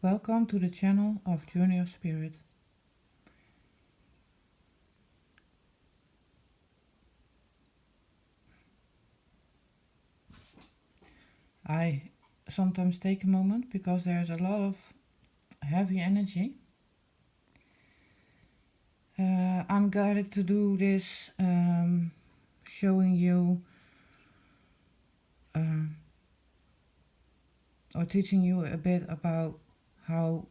Welcome to the channel of Journey of Spirit. I sometimes take a moment because there's a lot of heavy energy. I'm guided to do this showing you or teaching you a bit about how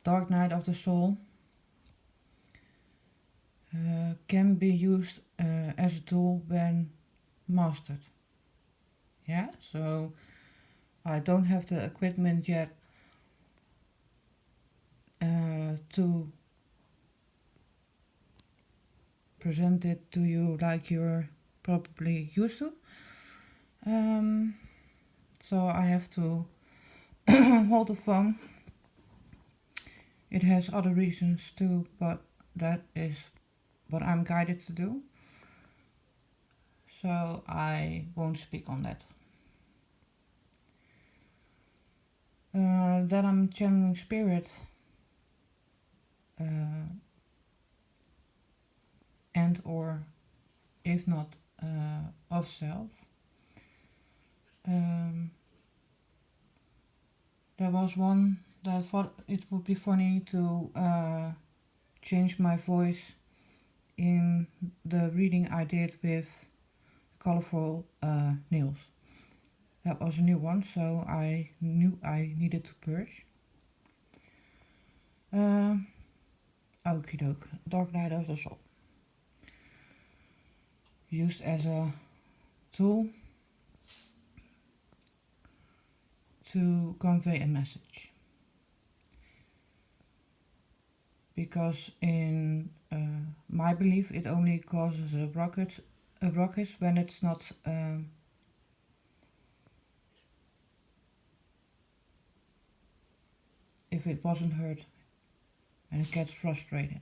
Dark Night of the Soul can be used as a tool when mastered. Yeah, so I don't have the equipment yet to present it to you like you're probably used to. So I have to hold the phone. It has other reasons too, but that is what I'm guided to do. So I won't speak on that. That I'm channeling spirit and or if not of self. There was one that I thought it would be funny to change my voice in the reading I did with colorful nails. That was a new one, so I knew I needed to purge. Okie doke, Dark Night of the Soul. Used as a tool to convey a message. Because in my belief it only causes a ruckus when it's not if it wasn't heard and it gets frustrated.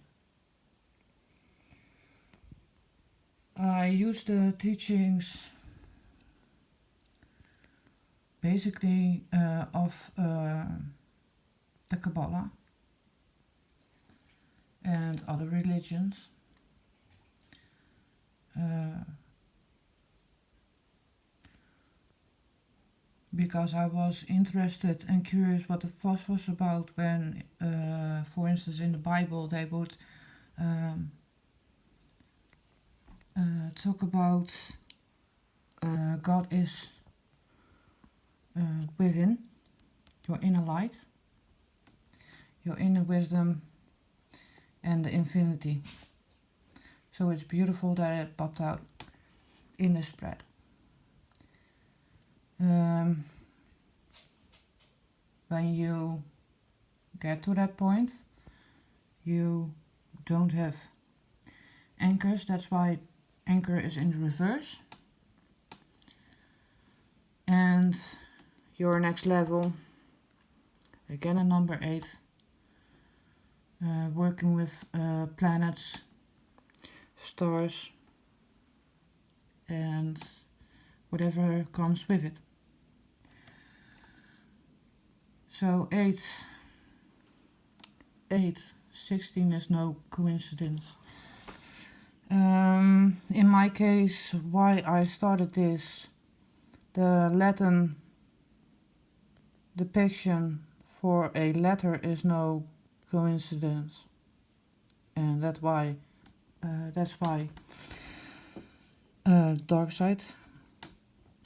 I use the teachings basically of the Kabbalah and other religions because I was interested and curious what the fuss was about when, for instance, in the Bible they would talk about God is within, your inner light, your inner wisdom and the infinity. So it's beautiful that it popped out in the spread. When you get to that point, you don't have anchors. That's why anchor is in the reverse. And your next level, again a number 8, working with planets, stars and whatever comes with it. So 16 is no coincidence. In my case, why I started this, the Latin depiction for a letter is no coincidence, and that's why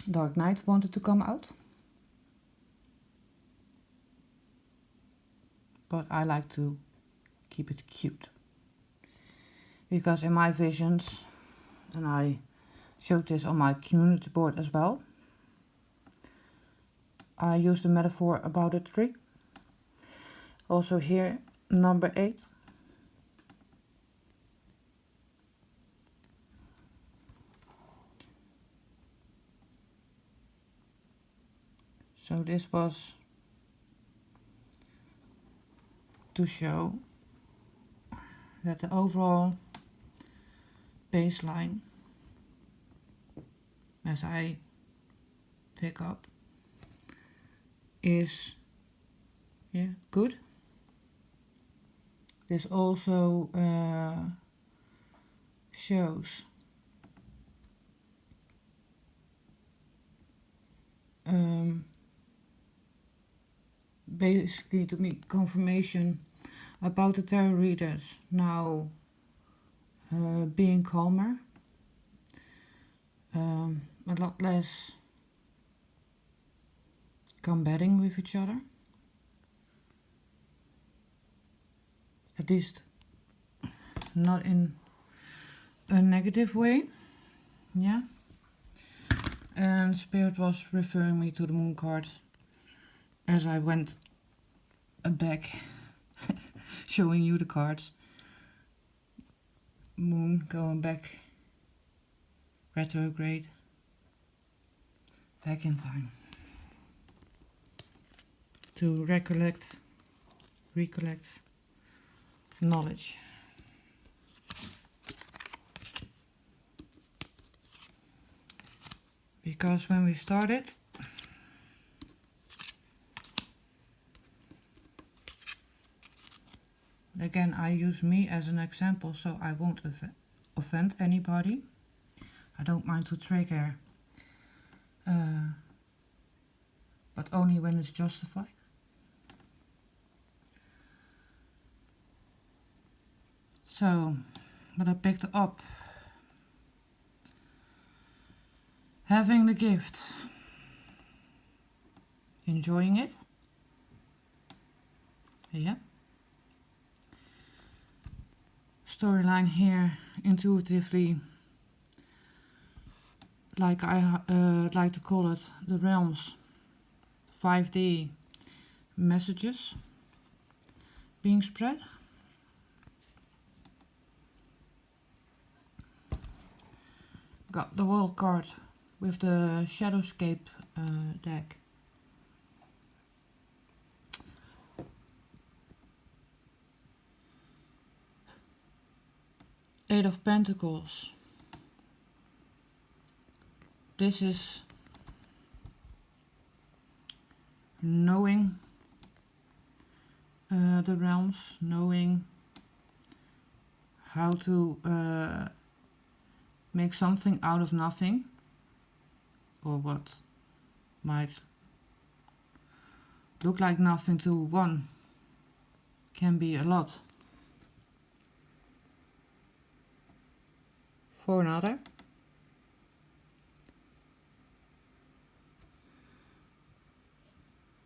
Dark Night wanted to come out. But I like to keep it cute. Because in my visions, and I showed this on my community board as well, I used the metaphor about a tree. Also here, number 8. So this was to show that the overall baseline, as I pick up, is Yeah, good. This also shows basically to me confirmation about the tarot readers now being calmer, a lot less combating with each other, at least not in a negative way. Yeah. And Spirit was referring me to the Moon card as I went back showing you the cards. Moon going back retrograde, back in time to recollect knowledge. Because when we started, again I use me as an example, so I won't offend anybody. I don't mind to trigger, but only when it's justified. So, what I picked up, having the gift, enjoying it, yeah. Storyline here, intuitively, like I like to call it, the realms, 5D messages being spread. Got the World card with the Shadowscape deck. Eight of Pentacles. This is knowing the realms, knowing how to make something out of nothing, or what might look like nothing to one can be a lot for another.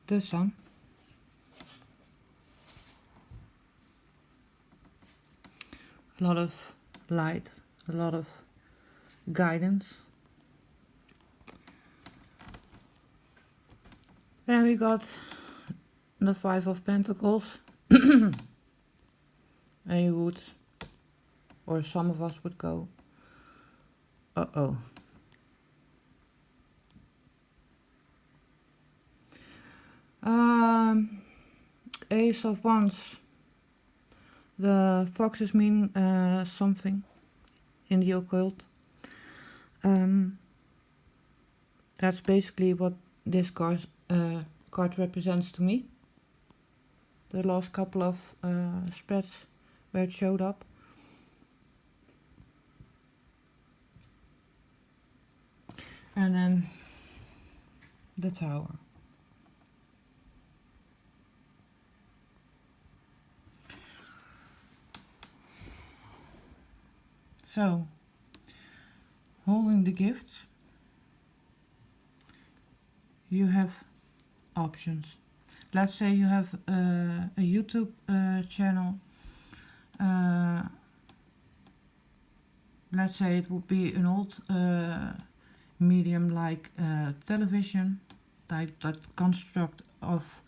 The Sun. A lot of light, a lot of guidance. Then we got the Five of Pentacles. And you would, or some of us would go, uh-oh. Ace of Wands. The foxes mean something in the occult. That's basically what this card represents to me. The last couple of spreads where it showed up. And then the Tower. So, holding the gifts, you have options. Let's say you have a YouTube channel. Let's say it would be an old medium like television, like that construct of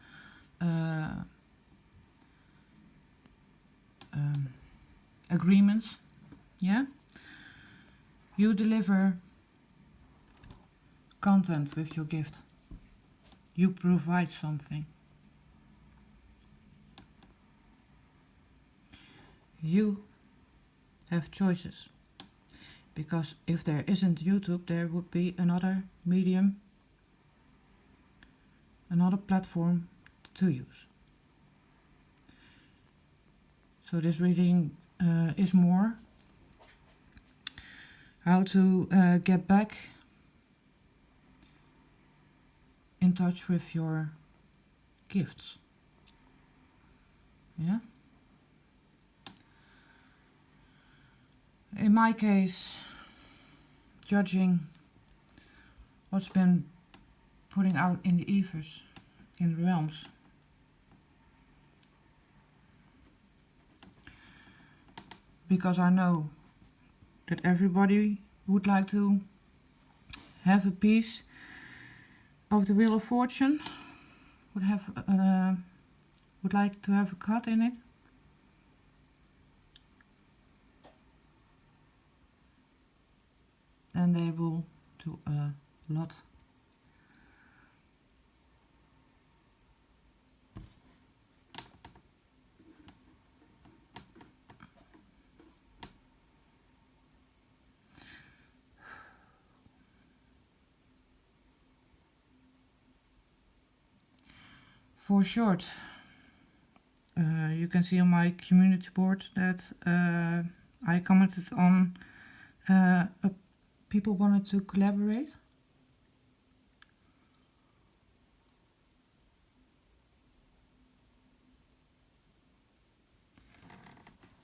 agreements. Yeah, you deliver content with your gift. You provide something. You have choices. Because if there isn't YouTube, there would be another medium, another platform to use. So this reading is more how to get back in touch with your gifts. Yeah. In my case, judging what's been putting out in the ethers, in the realms. Because I know that everybody would like to have a piece of the Wheel of Fortune, would like to have a cut in it. And they will do a lot. For short, you can see on my community board that I commented on people wanted to collaborate.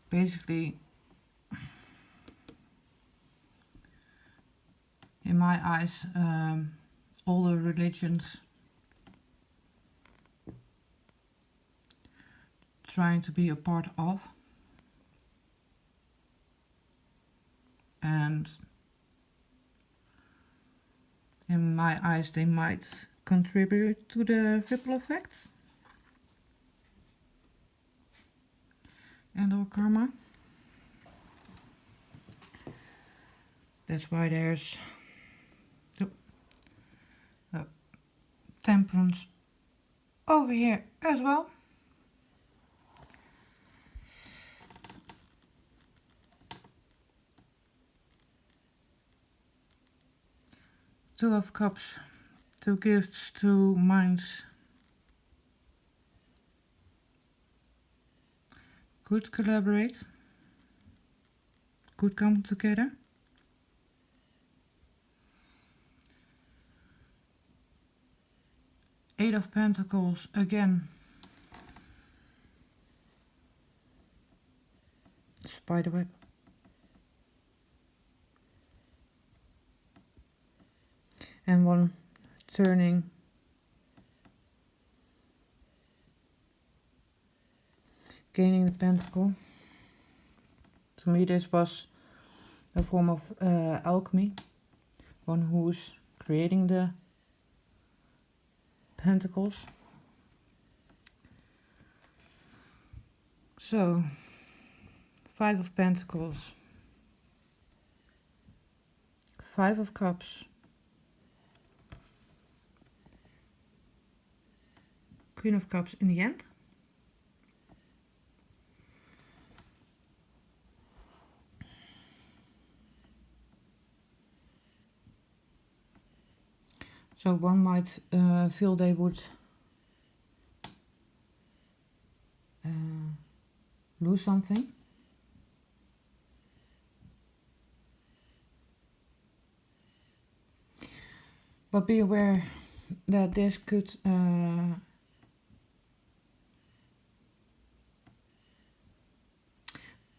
Basically, in my eyes, all the religions trying to be a part of, and in my eyes they might contribute to the ripple effect and our karma. That's why there's temperance over here as well. Two of Cups, two gifts, two minds. Could collaborate, could come together. Eight of Pentacles again. Spiderweb. And one turning. Gaining the pentacle. To me this was a form of alchemy. One who's creating the pentacles. So, Five of Pentacles. Five of Cups. Queen of Cups in the end. So one might feel they would lose something. But be aware that this could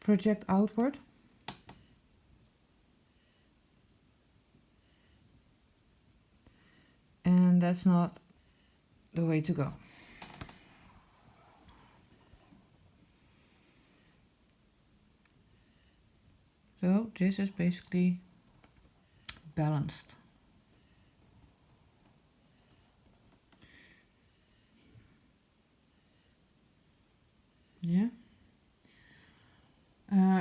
project outward. And that's not the way to go. So this is basically balanced. Yeah.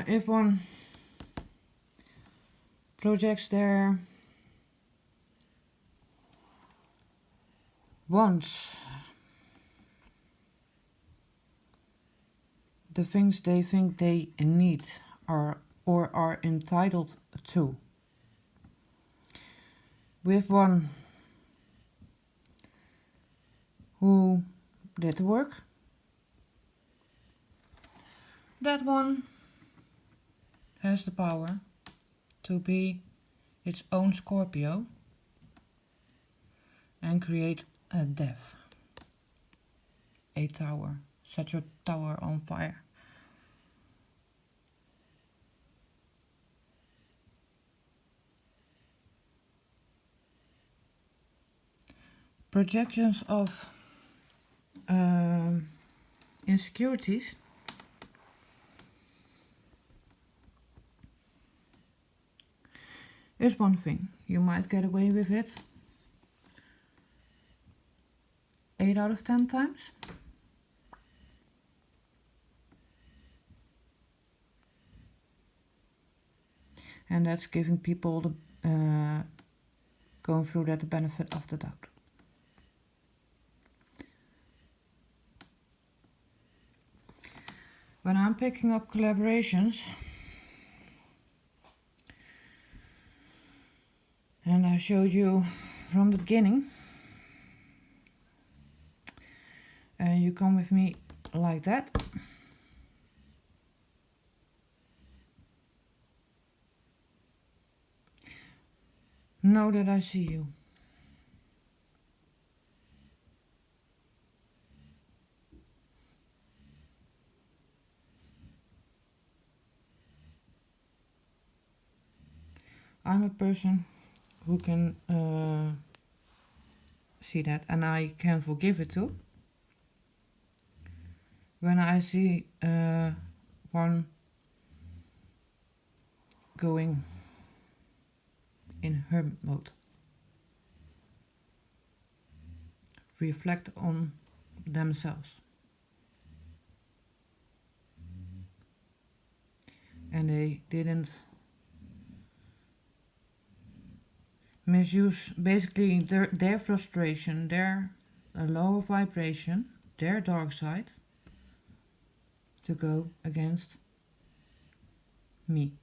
If one projects their wants, the things they think they need or are entitled to. With one who did the work, That one has the power to be its own Scorpio and create a death, a tower, set your tower on fire. Projections of insecurities is one thing. You might get away with it 8 out of 10 times. And that's giving people the going through that the benefit of the doubt. When I'm picking up collaborations, and I showed you from the beginning, and you come with me like that, know that I see you. I'm a person who can see that, and I can forgive it too. When I see one going in hermit mode, reflect on themselves, and they didn't misuse basically their frustration, their lower vibration, their dark side to go against me.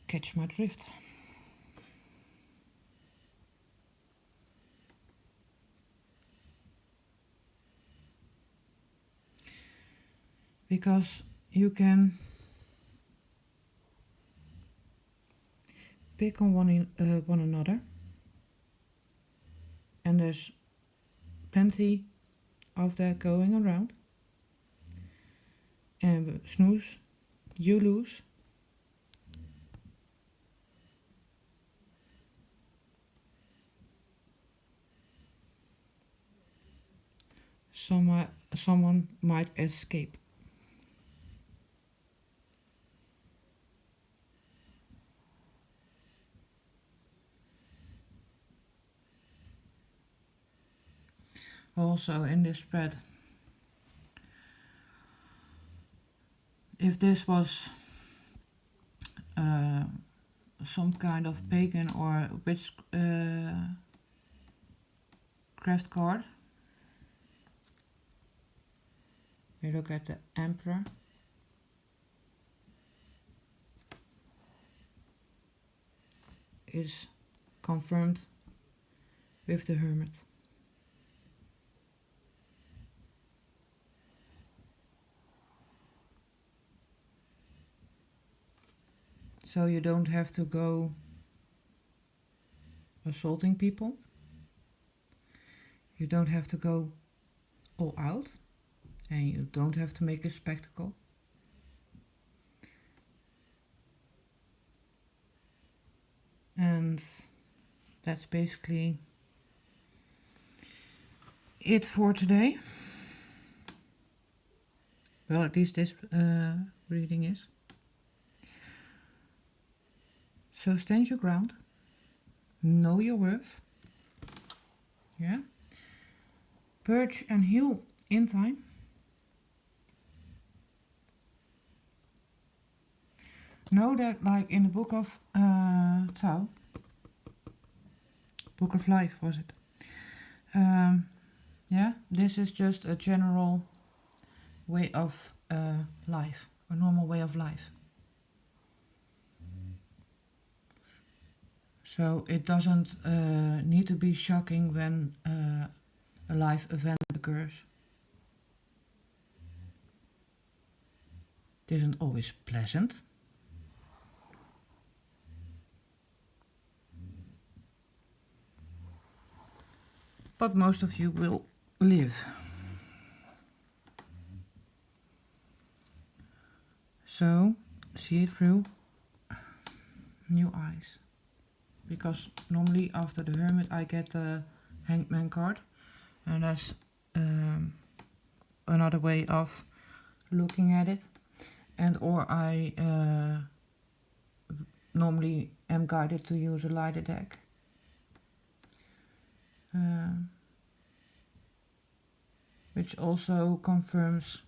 Catch my drift. Because you can pick on one another, and there's plenty of that going around, and snooze, you lose. Someone might escape. Also in this spread, if this was some kind of pagan or witchcraft card, we look at the Emperor. Is confirmed with the Hermit. So you don't have to go assaulting people. You don't have to go all out. And you don't have to make a spectacle. And that's basically it for today. Well, at least this reading is. So stand your ground. Know your worth. Yeah. Purge and heal in time. Know that, like in the book of Tao, Book of Life was it? Yeah, this is just a general way of life, a normal way of life. So it doesn't need to be shocking when a life event occurs. It isn't always pleasant. But most of you will live. So see it through new eyes. Because normally after the Hermit I get the Hangman card, and that's another way of looking at it. And or I normally am guided to use a lighter deck. Which also confirms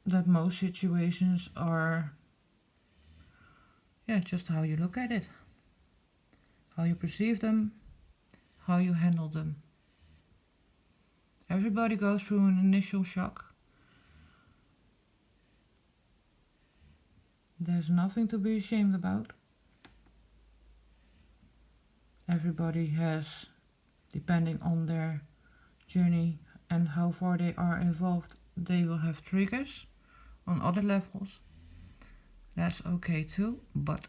that most situations are just how you look at it, how you perceive them, how you handle them. Everybody goes through an initial shock. There's nothing to be ashamed about. Everybody has, depending on their journey and how far they are involved, they will have triggers on other levels. That's okay too, but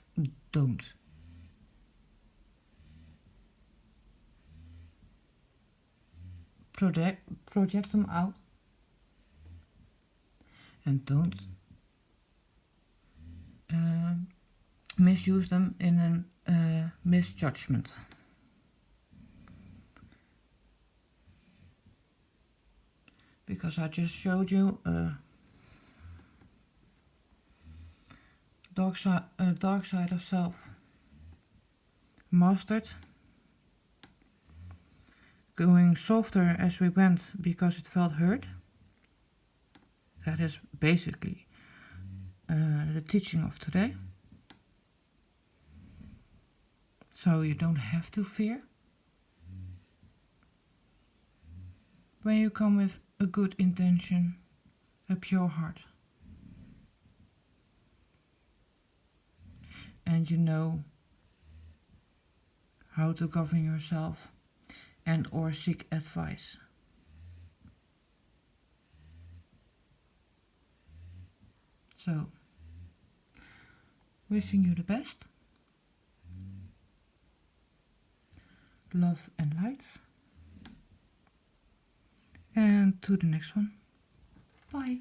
don't. Project them out, and don't misuse them in a misjudgment. Because I just showed you a dark side of self. Mastered. Going softer as we went because it felt hurt. That is basically the teaching of today. So you don't have to fear. When you come with a good intention, a pure heart. And you know how to govern yourself and or seek advice. So, wishing you the best. Love and light. And to the next one. Bye.